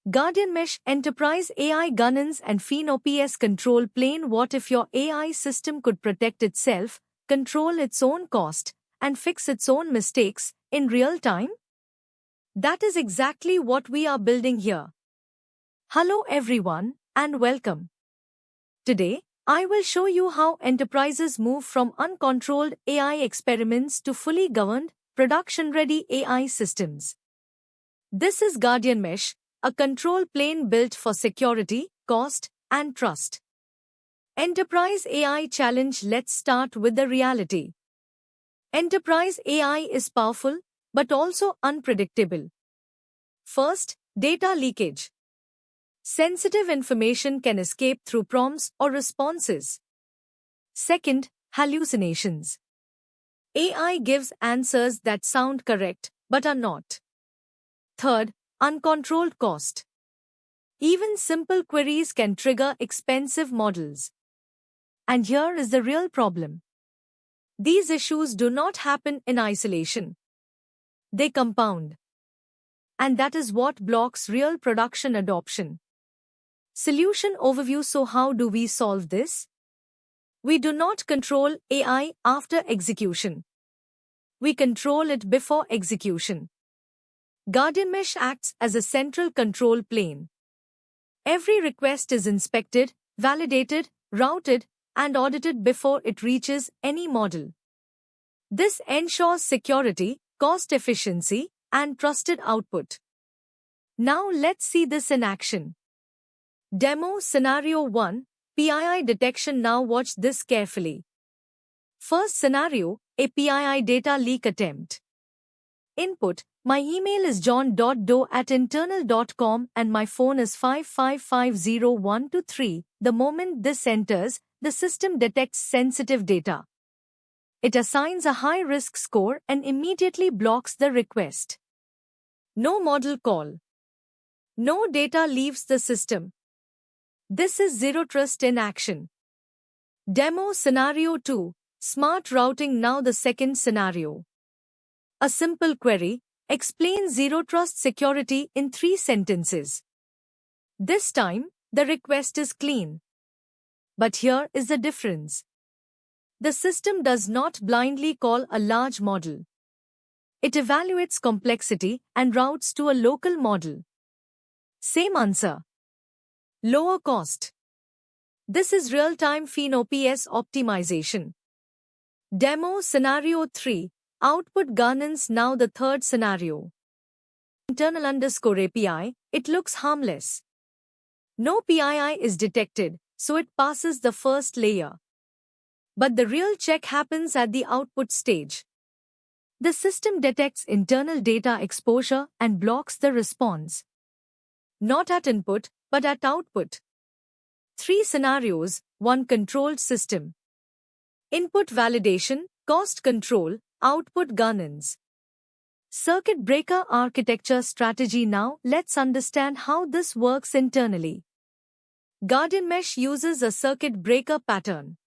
Guardian Mesh Enterprise AI Governance and FinOps Control Plane. What if your AI system could protect itself, control its own cost, and fix its own mistakes in real time? That is exactly what we are building here. Hello everyone, and welcome. Today, I will show you how enterprises move from uncontrolled AI experiments to fully governed, production-ready AI systems. This is Guardian Mesh, a control plane built for security, cost, and trust. Enterprise AI Challenge. Let's start with the reality. Enterprise AI is powerful, but also unpredictable. First, data leakage. Sensitive information can escape through prompts or responses. Second, hallucinations. AI gives answers that sound correct, but are not. Third, uncontrolled cost. Even simple queries can trigger expensive models. And here is the real problem. These issues do not happen in isolation. They compound. And that is what blocks real production adoption. Solution overview. So how do we solve this? We do not control AI after execution. We control it before execution. Guardian Mesh acts as a central control plane. Every request is inspected, validated, routed, and audited before it reaches any model. This ensures security, cost efficiency, and trusted output. Now let's see this in action. Demo Scenario 1, PII Detection. Now watch this carefully. First scenario, a PII data leak attempt. Input: my email is john.doe@internal.com and my phone is 5550123. The moment this enters, the system detects sensitive data. It assigns a high-risk score and immediately blocks the request. No model call. No data leaves the system. This is Zero Trust in action. Demo Scenario 2, Smart Routing. Now the second scenario. A simple query: explain Zero Trust security in 3 sentences. This time, the request is clean. But here is the difference. The system does not blindly call a large model. It evaluates complexity and routes to a local model. Same answer. Lower cost. This is real-time FinOps optimization. Demo Scenario 3, Output Governance. Now the third scenario. Internal_API, it looks harmless. No PII is detected, so it passes the first layer. But the real check happens at the output stage. The system detects internal data exposure and blocks the response. Not at input, but at output. 3 scenarios, 1 controlled system. Input validation, cost control, output governance. Circuit breaker architecture strategy. Now let's understand how this works internally. Guardian Mesh uses a circuit breaker pattern.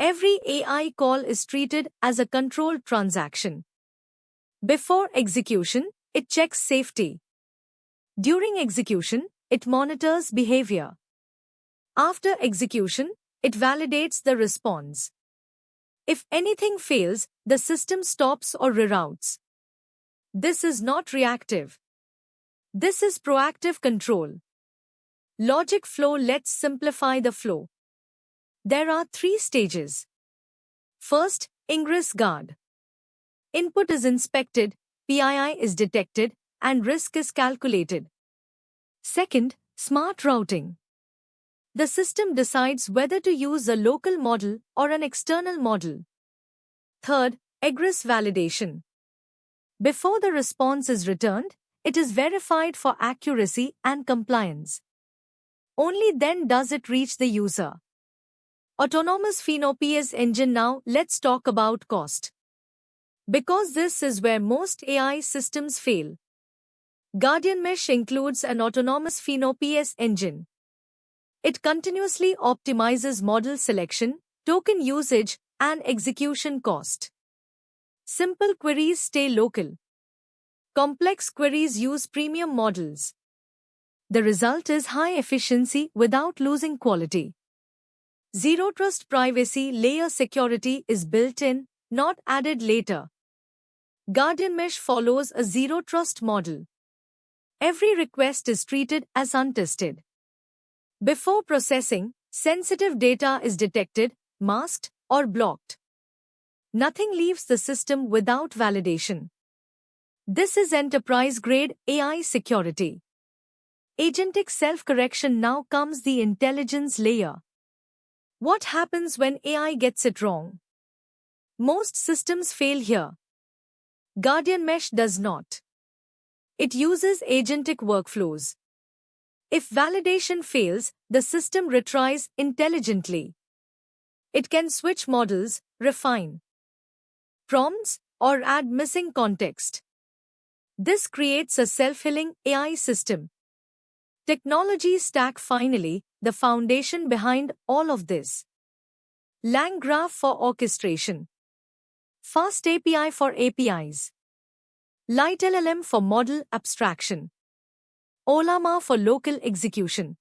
Every AI call is treated as a controlled transaction. Before execution, it checks safety. During execution, it monitors behavior. After execution, it validates the response. If anything fails, the system stops or reroutes. This is not reactive. This is proactive control. Logic flow. Let's simplify the flow. There are 3 stages. First, ingress guard. Input is inspected, PII is detected, and risk is calculated. Second, smart routing. The system decides whether to use a local model or an external model. Third, egress validation. Before the response is returned, it is verified for accuracy and compliance. Only then does it reach the user. Autonomous FinOps engine. Now let's talk about cost. Because this is where most AI systems fail. Guardian Mesh includes an autonomous FinOps engine. It continuously optimizes model selection, token usage, and execution cost. Simple queries stay local. Complex queries use premium models. The result is high efficiency without losing quality. Zero Trust Privacy Layer security is built in, not added later. Guardian Mesh follows a zero trust model. Every request is treated as untested. Before processing, sensitive data is detected, masked, or blocked. Nothing leaves the system without validation. This is enterprise-grade AI security. Agentic self-correction. Now comes the intelligence layer. What happens when AI gets it wrong? Most systems fail here. Guardian Mesh does not. It uses agentic workflows. If validation fails, the system retries intelligently. It can switch models, refine prompts, or add missing context. This creates a self-healing AI system. Technology stack. Finally, the foundation behind all of this. LangGraph for orchestration. Fast API for APIs. LiteLLM for model abstraction. Ollama for local execution.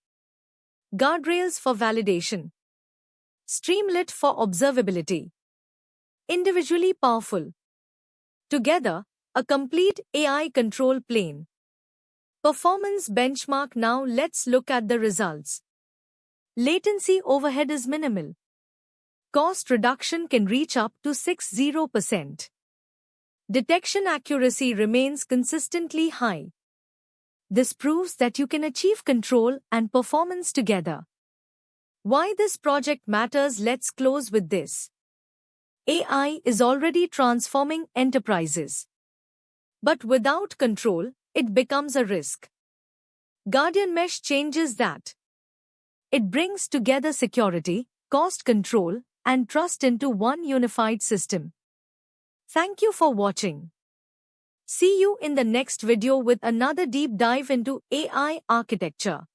Guardrails for validation. Streamlit for observability. Individually powerful. Together, a complete AI control plane. Performance benchmark. Now let's look at the results. Latency overhead is minimal. Cost reduction can reach up to 60%. Detection accuracy remains consistently high. This proves that you can achieve control and performance together. Why this project matters? Let's close with this. AI is already transforming enterprises. But without control, it becomes a risk. Guardian Mesh changes that. It brings together security, cost control, and trust into one unified system. Thank you for watching. See you in the next video with another deep dive into AI architecture.